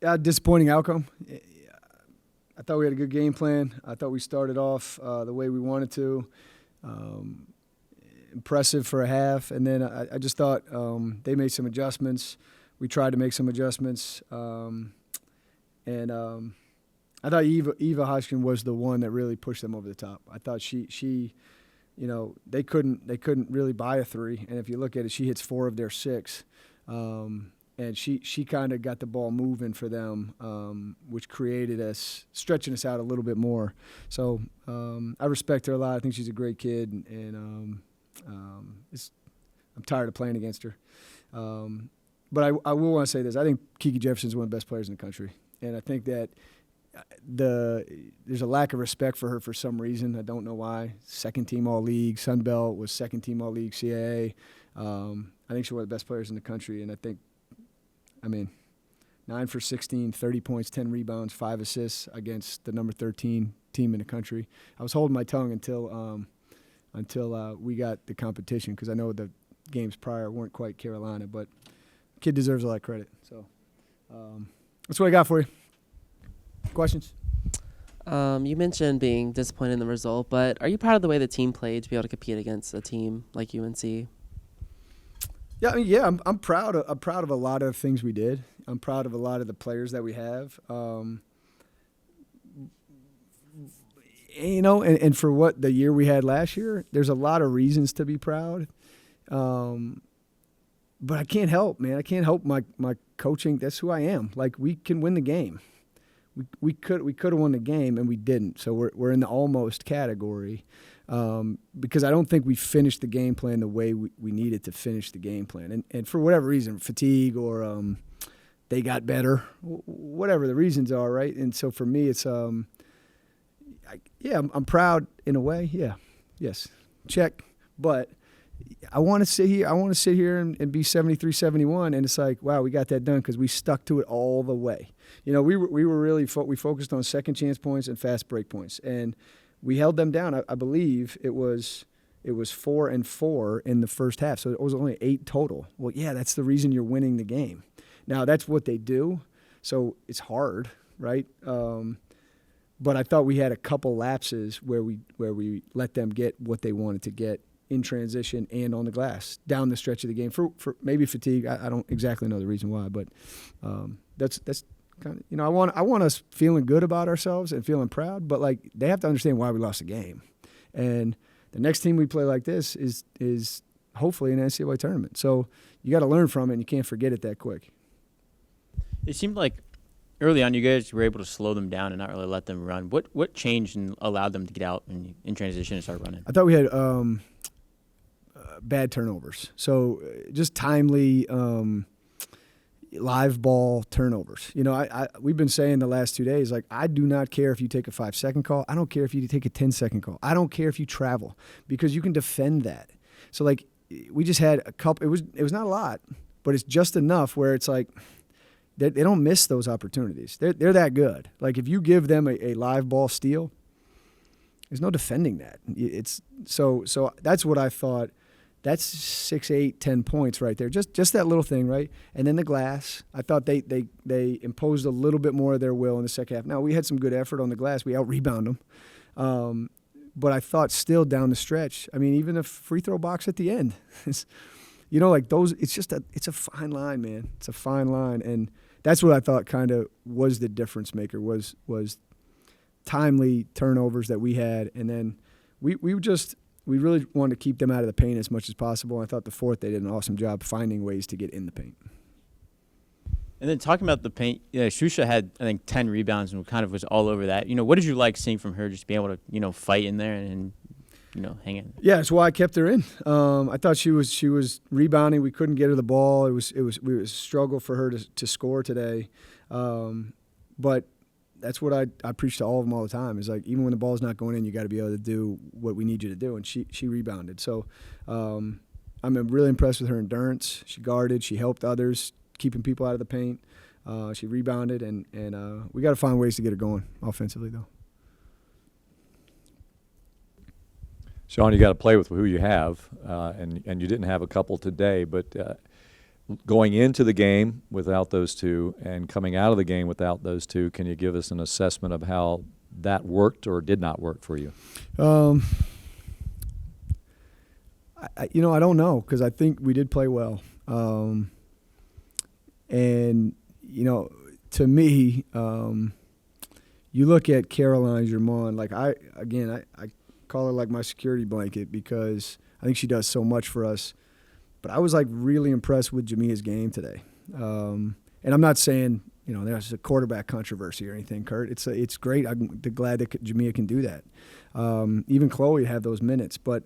Disappointing outcome. I thought we had a good game plan. I thought we started off the way we wanted to. Um, Impressive for a half, and then I just thought they made some adjustments. We tried to make some adjustments, and I thought Eva Hodgkin was the one that really pushed them over the top. I thought she they couldn't really buy a three, and if you look at it, she hits 4 of their 6. And she kind of got the ball moving for them, which created us, stretching us out a little bit more. So I respect her a lot. I think she's a great kid, and I'm tired of playing against her. But I will want to say this. I think Kiki Jefferson is one of the best players in the country, and I think that there's a lack of respect for her for some reason. I don't know why. Second team All-League. Sun Belt was second team All-League CAA. I think she's one of the best players in the country, and I mean, 9 for 16, 30 points, 10 rebounds, 5 assists against the number 13 team in the country. I was holding my tongue until we got the competition, because I know the games prior weren't quite Carolina, but kid deserves a lot of credit. So that's what I got for you. Questions? You mentioned being disappointed in the result, but are you proud of the way the team played to be able to compete against a team like UNC? Yeah, I'm proud of a lot of things we did. I'm proud of a lot of the players that we have. And for what the year we had last year, there's a lot of reasons to be proud. But I can't help, man. I can't help my coaching. That's who I am. Like, we can win the game. We could have won the game, and we didn't. So we're in the almost category. Because I don't think we finished the game plan the way we needed to finish the game plan. And for whatever reason, fatigue or they got better, whatever the reasons are, right? And so for me, it's I'm proud in a way. Yeah, yes, check. But I want to sit here and be 73-71, and it's like, wow, we got that done because we stuck to it all the way. We were really we focused on second chance points and fast break points, and we held them down. I believe it was 4 and 4 in the first half, so it was only 8 total. Well, yeah, that's the reason you're winning the game. Now, that's what they do, so it's hard, right? But I thought we had a couple lapses where we let them get what they wanted to get in transition and on the glass down the stretch of the game for maybe fatigue. I don't exactly know the reason why, but that's kind of, I want us feeling good about ourselves and feeling proud, but like, they have to understand why we lost the game. And the next team we play like this is hopefully an NCAA tournament. So you got to learn from it, and you can't forget it that quick. It seemed like early on you guys were able to slow them down and not really let them run. What changed and allowed them to get out and in transition and start running? I thought we had bad turnovers. So just timely live ball turnovers. We've been saying the last 2 days, like, I do not care if you take a 5-second call. I don't care if you take a 10-second call. I don't care if you travel, because you can defend that. So, like, we just had a couple. It was not a lot, but it's just enough where it's like they don't miss those opportunities. They're that good. Like, if you give them a live ball steal, there's no defending that. It's so that's what I thought. That's 6, 8, 10 points right there. Just that little thing, right? And then the glass. I thought they imposed a little bit more of their will in the second half. Now, we had some good effort on the glass. We out-rebound them. But I thought still down the stretch, I mean, even the free throw box at the end, like those, it's a fine line, man. It's a fine line. And that's what I thought kind of was the difference maker, was timely turnovers that we had. And then we really wanted to keep them out of the paint as much as possible. I thought the fourth, they did an awesome job finding ways to get in the paint. And then talking about the paint, Shusha had, I think, 10 rebounds and kind of was all over that. What did you like seeing from her, just being able to, fight in there and hang in? Yeah, that's why I kept her in. I thought she was rebounding. We couldn't get her the ball. It was a struggle for her to score today. But that's what I preach to all of them all the time, is like, even when the ball's not going in, you got to be able to do what we need you to do. And she rebounded. So I'm really impressed with her endurance. She guarded. She helped others, keeping people out of the paint. She rebounded, and we got to find ways to get her going offensively, though. Sean, you got to play with who you have, and you didn't have a couple today, but going into the game without those two and coming out of the game without those two, can you give us an assessment of how that worked or did not work for you? I don't know, because I think we did play well. And, to me, you look at Caroline Germain, like I call her like my security blanket because I think she does so much for us. But I was like really impressed with Jamia's game today. And I'm not saying, there's a quarterback controversy or anything, Kurt. It's great. I'm glad that Jamia can do that. Even Chloe have those minutes. But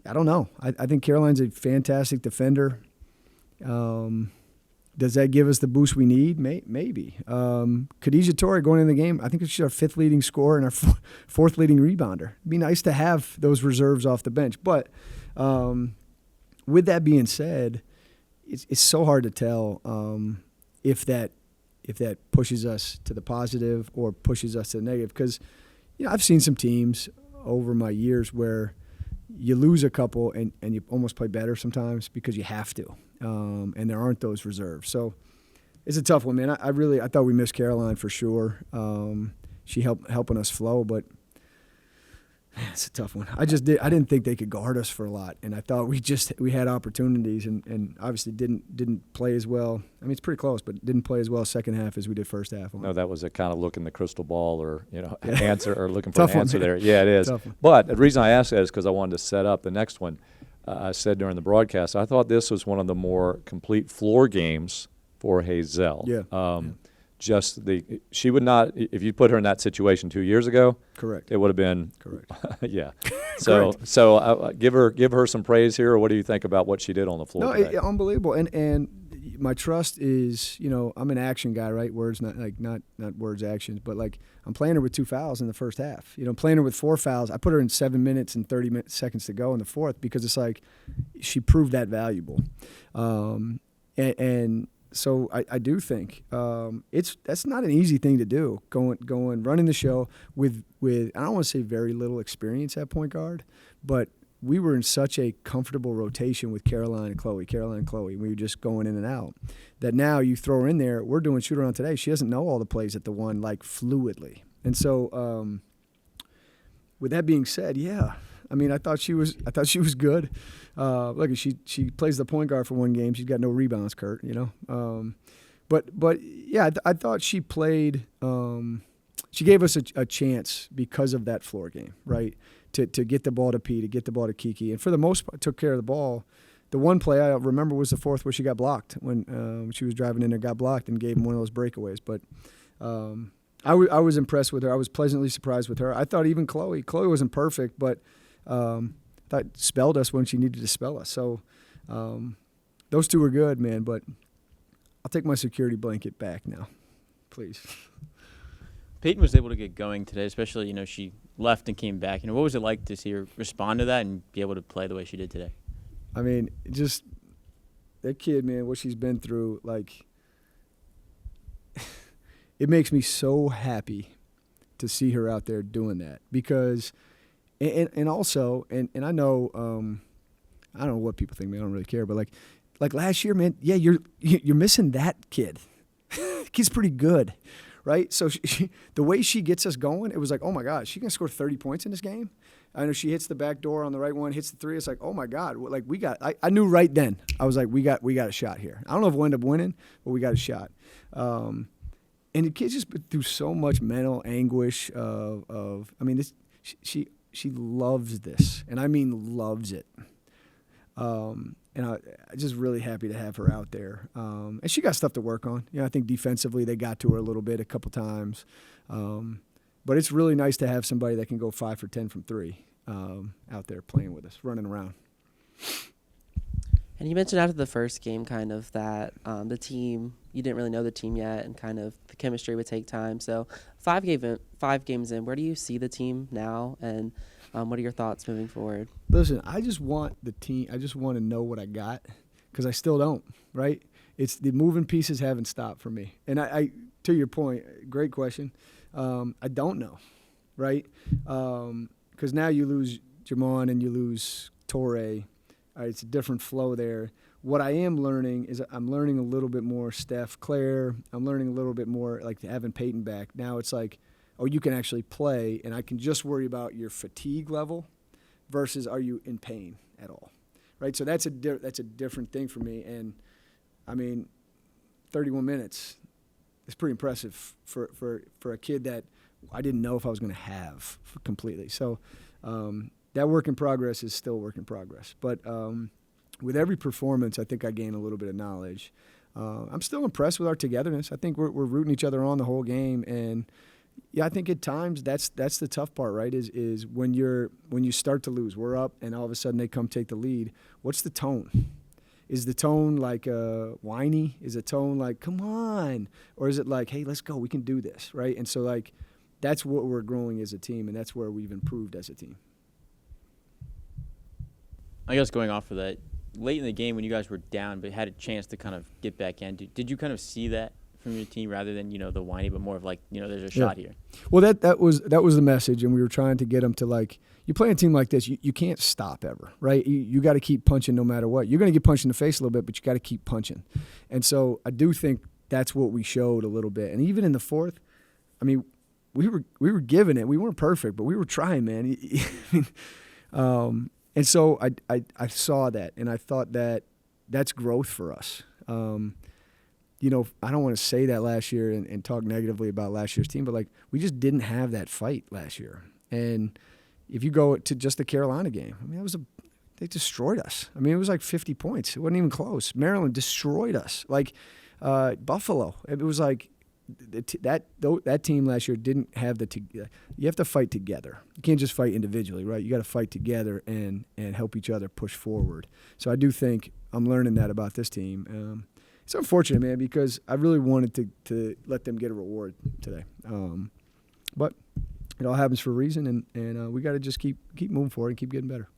I don't know. I think Caroline's a fantastic defender. Does that give us the boost we need? Maybe. Khadijah Torre going in the game, I think she's our 5th leading scorer and our 4th leading rebounder. It'd be nice to have those reserves off the bench. But with that being said, it's so hard to tell if that pushes us to the positive or pushes us to the negative. Because I've seen some teams over my years where you lose a couple and you almost play better sometimes because you have to, and there aren't those reserves. So it's a tough one, man. I thought we missed Caroline for sure. She helping us flow, but it's a tough one. I didn't think they could guard us for a lot, and I thought we had opportunities and obviously didn't play as well. I mean, it's pretty close, but didn't play as well second half as we did first half. No, that was a kind of look in the crystal ball or answer or looking for Tough an answer one, there. Yeah, it is. Tough one. But the reason I asked that is because I wanted to set up the next one. I said during the broadcast, I thought this was one of the more complete floor games for Hazel. Yeah. She would not, if you put her in that situation 2 years ago, Correct. it would have been Correct. yeah. So give her some praise here. Or what do you think about what she did on the floor? No, today? unbelievable. And my trust is, I'm an action guy, right? Words, not words, actions. But like I'm playing her with 2 fouls in the first half. I'm playing her with 4 fouls. I put her in 7 minutes and 30 seconds to go in the fourth because it's like she proved that valuable. And so I do think that's not an easy thing to do. Going running the show with I don't want to say very little experience at point guard, but we were in such a comfortable rotation with Caroline and Chloe. We were just going in and out. That now you throw her in there. We're doing shoot around today. She doesn't know all the plays at the one like fluidly. And so with that being said, yeah. I mean, I thought she was good. Look, she plays the point guard for one game. She's got no rebounds, Kurt. But yeah, I thought she played. She gave us a chance because of that floor game, right? To get the ball to P, to get the ball to Kiki, and for the most part, took care of the ball. The one play I remember was the fourth where she got blocked when she was driving in there, got blocked, and gave him one of those breakaways. But I was impressed with her. I was pleasantly surprised with her. I thought even Chloe wasn't perfect, but that spelled us when she needed to spell us. So those two were good, man. But I'll take my security blanket back now, please. Peyton was able to get going today, especially, she left and came back. What was it like to see her respond to that and be able to play the way she did today? I mean, just that kid, man, what she's been through, like, it makes me so happy to see her out there doing that because – And also, and I know, I don't know what people think, man. I don't really care, but like last year, man, yeah, you're missing that kid. Kid's pretty good, right? So the way she gets us going, it was like, oh my God, she can score 30 points in this game. I know she hits the back door on the right one, hits the three. It's like, oh my God, like I knew right then. I was like, we got a shot here. I don't know if we'll end up winning, but we got a shot. And the kid's just been through so much mental anguish I mean, she loves this, and I mean loves it. And I'm just really happy to have her out there. And she got stuff to work on. I think defensively they got to her a little bit a couple times. But it's really nice to have somebody that can go 5 for 10 from 3 out there playing with us, running around. And you mentioned after the first game kind of that the team, you didn't really know the team yet and kind of the chemistry would take time. So 5 games in, where do you see the team now and what are your thoughts moving forward? Listen, I just want the team. I just want to know what I got because I still don't, right? It's the moving pieces haven't stopped for me. And I to your point, great question. I don't know, right? Because now you lose Jamon and you lose Torre. It's a different flow there. what I am learning is I'm learning a little bit more Steph, Claire. I'm learning a little bit more like having Peyton back. Now it's like, oh, you can actually play, and I can just worry about your fatigue level versus are you in pain at all, right? So that's a different thing for me. And, I mean, 31 minutes is pretty impressive for a kid that I didn't know if I was going to have completely. So that work in progress is still work in progress. But with every performance, I think I gain a little bit of knowledge. I'm still impressed with our togetherness. I think we're rooting each other on the whole game. And, yeah, I think at times that's the tough part, right, is when you start to lose. We're up, and all of a sudden they come take the lead. What's the tone? Is the tone like whiny? Is the tone like, come on? Or is it like, hey, let's go, we can do this, right? And so, like, that's what we're growing as a team, and that's where we've improved as a team. I guess going off of that, late in the game when you guys were down but had a chance to kind of get back in, did you kind of see that from your team rather than, the whiny, but more of like, there's a shot here? Well, that was the message, and we were trying to get them to, like, you play a team like this, you can't stop ever, right? You got to keep punching no matter what. You're going to get punched in the face a little bit, but you got to keep punching. And so I do think that's what we showed a little bit. And even in the fourth, I mean, we were giving it. We weren't perfect, but we were trying, man. And so I saw that, and I thought that's growth for us. I don't want to say that last year and talk negatively about last year's team, but, like, we just didn't have that fight last year. And if you go to just the Carolina game, I mean, they destroyed us. I mean, it was like 50 points. It wasn't even close. Maryland destroyed us. Like Buffalo, it was like that team last year didn't have you have to fight together. You can't just fight individually, right? You got to fight together and help each other push forward. So I do think I'm learning that about this team. It's unfortunate, man, because I really wanted to let them get a reward today. But it all happens for a reason, and we got to just keep moving forward and keep getting better.